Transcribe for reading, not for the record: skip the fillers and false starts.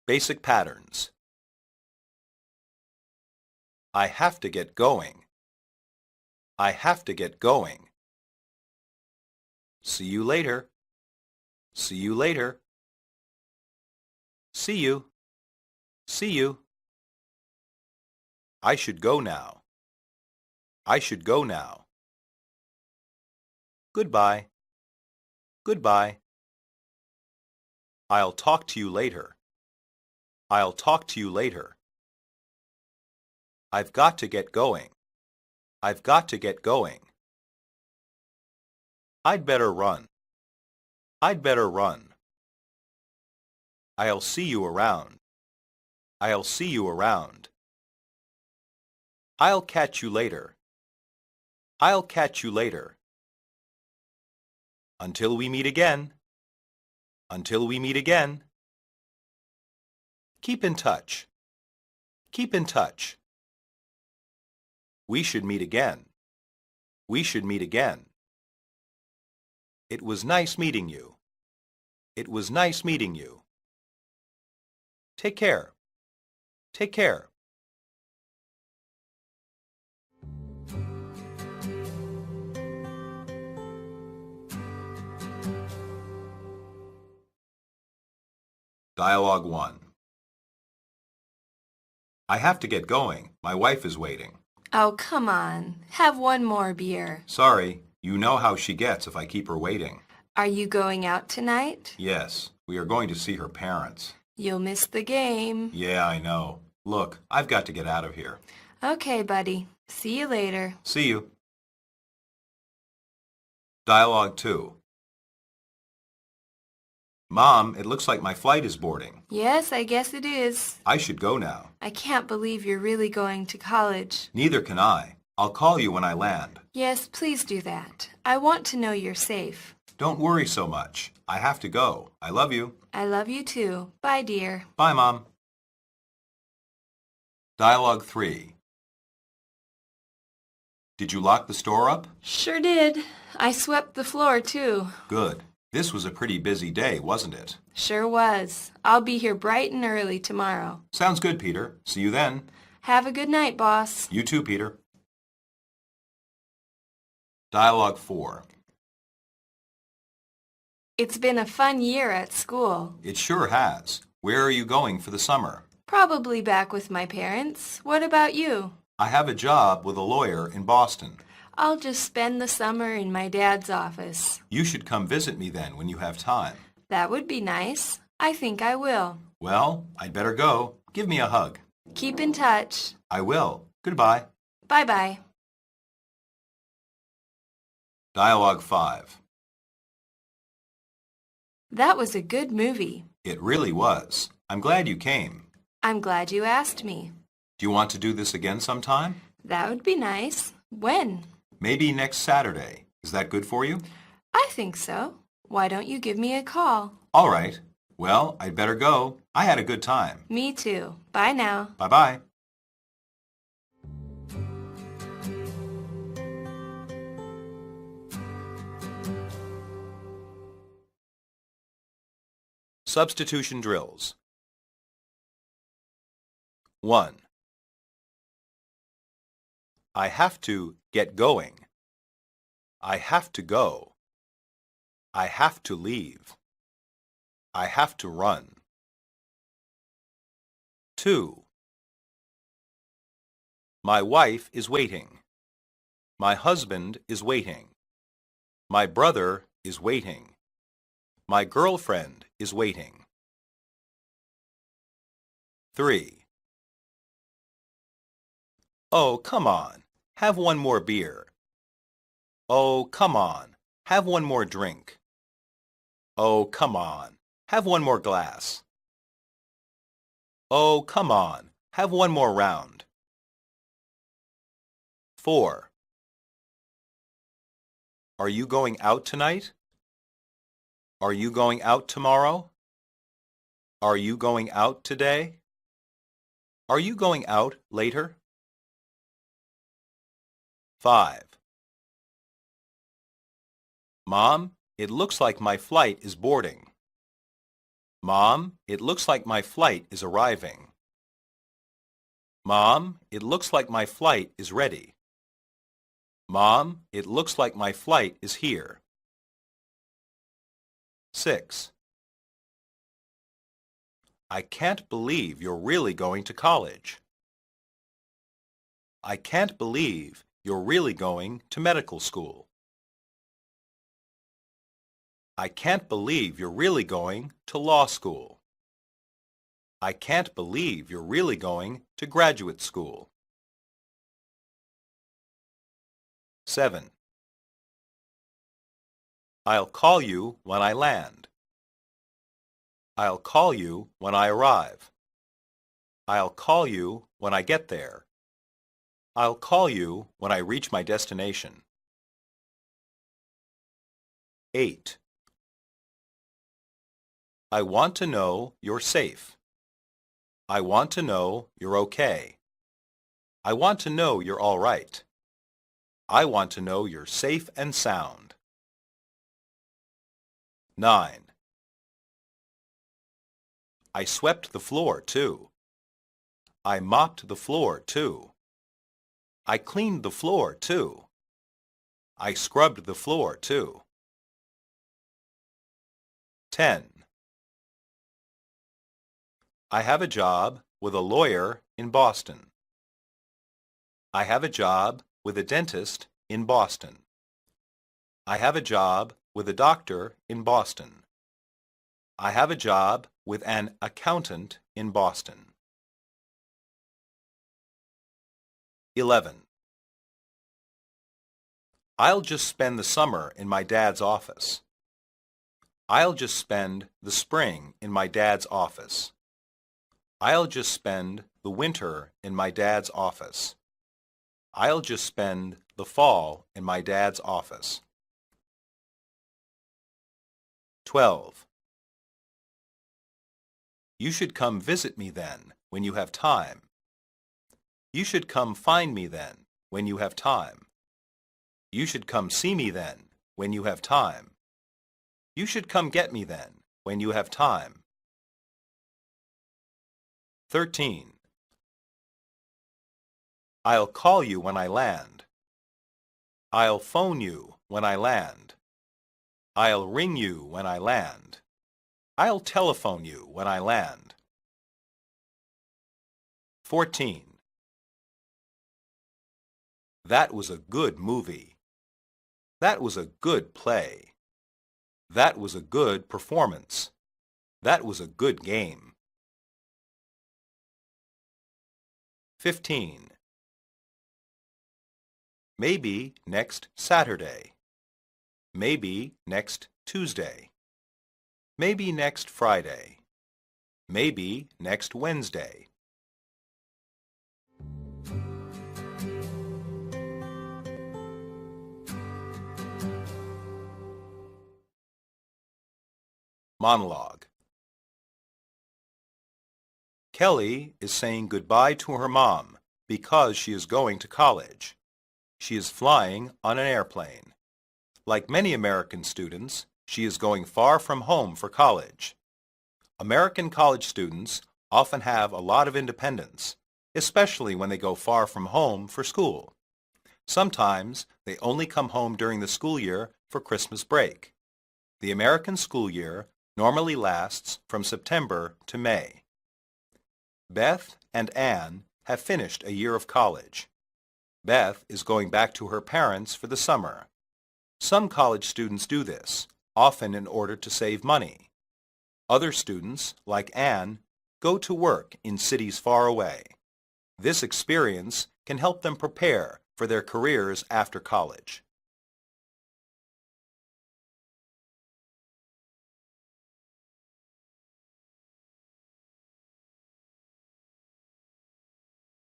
Basic patterns. I have to get going. I have to get going. See you later. See you later. See you. See you. I should go now. I should go now. Goodbye. Goodbye. I'll talk to you later. I'll talk to you later. I've got to get going. I've got to get going. I'd better run. I'd better run. I'll see you around. I'll see you around. I'll catch you later. I'll catch you later. Until we meet again. Until we meet again. Keep in touch. Keep in touch. We should meet again. We should meet again. It was nice meeting you. It was nice meeting you. Take care. Take care. Dialogue 1. I have to get going. My wife is waiting. Oh, come on. Have one more beer. Sorry, you know how she gets if I keep her waiting. Are you going out tonight? Yes, we are going to see her parents. You'll miss the game. Yeah, I know. Look, I've got to get out of here. Okay, buddy. See you later. See you. Dialogue 2. Mom, it looks like my flight is boarding. Yes, I guess it is. I should go now. I can't believe you're really going to college. Neither can I. I'll call you when I land. Yes, please do that. I want to know you're safe. Don't worry so much. I have to go. I love you. I love you too. Bye, dear. Bye, Mom. Dialogue 3. Did you lock the store up? Sure did. I swept the floor, too. Good. This was a pretty busy day, wasn't it? Sure was. I'll be here bright and early tomorrow. Sounds good, Peter. See you then. Have a good night, boss. You too, Peter. Dialogue 4. It's been a fun year at school. It sure has. Where are you going for the summer? Probably back with my parents. What about you? I have a job with a lawyer in Boston. I'll just spend the summer in my dad's office. You should come visit me then when you have time. That would be nice. I think I will. Well, I'd better go. Give me a hug. Keep in touch. I will. Goodbye. Bye-bye. Dialogue 5. That was a good movie. It really was. I'm glad you came. I'm glad you asked me. Do you want to do this again sometime? That would be nice. When? Maybe next Saturday. Is that good for you? I think so. Why don't you give me a call? All right. Well, I'd better go. I had a good time. Me too. Bye now. Bye-bye. Substitution drills. 1. I have to get going. I have to go. I have to leave. I have to run. 2. My wife is waiting. My husband is waiting. My brother is waiting. My girlfriend is waiting. 3. Oh, come on. Have one more beer. Oh, come on. Have one more drink. Oh, come on. Have one more glass. Oh, come on. Have one more round. 4. Are you going out tonight? Are you going out tomorrow? Are you going out today? Are you going out later? 5. Mom, it looks like my flight is boarding. Mom, it looks like my flight is arriving. Mom, it looks like my flight is ready. Mom, it looks like my flight is here. 6. I can't believe you're really going to college. I can't believe you're really going to medical school. I can't believe you're really going to law school. I can't believe you're really going to graduate school. 7. I'll call you when I land. I'll call you when I arrive. I'll call you when I get there. I'll call you when I reach my destination. 8. I want to know you're safe. I want to know you're okay. I want to know you're all right. I want to know you're safe and sound. 9. I swept the floor, too. I mopped the floor, too. I cleaned the floor, too. I scrubbed the floor, too. 10. I have a job with a lawyer in Boston. I have a job with a dentist in Boston. I have a job with a doctor in Boston. I have a job with an accountant in Boston. 11. I'll just spend the summer in my dad's office. I'll just spend the spring in my dad's office. I'll just spend the winter in my dad's office. I'll just spend the fall in my dad's office. 12. You should come visit me then, when you have time. You should come find me then, when you have time. You should come see me then, when you have time. You should come get me then, when you have time. 13. I'll call you when I land. I'll phone you when I land. I'll ring you when I land. I'll telephone you when I land. 14. That was a good movie. That was a good play. That was a good performance. That was a good game. 15. Maybe next Saturday. Maybe next Tuesday. Maybe next Friday. Maybe next Wednesday. Monologue. Kelly is saying goodbye to her mom because she is going to college. She is flying on an airplane. Like many American students, she is going far from home for college. American college students often have a lot of independence, especially when they go far from home for school. Sometimes they only come home during the school year for Christmas break. The American school year normally lasts from September to May. Beth and Anne have finished a year of college. Beth is going back to her parents for the summer. Some college students do this, often in order to save money. Other students, like Anne, go to work in cities far away. This experience can help them prepare for their careers after college.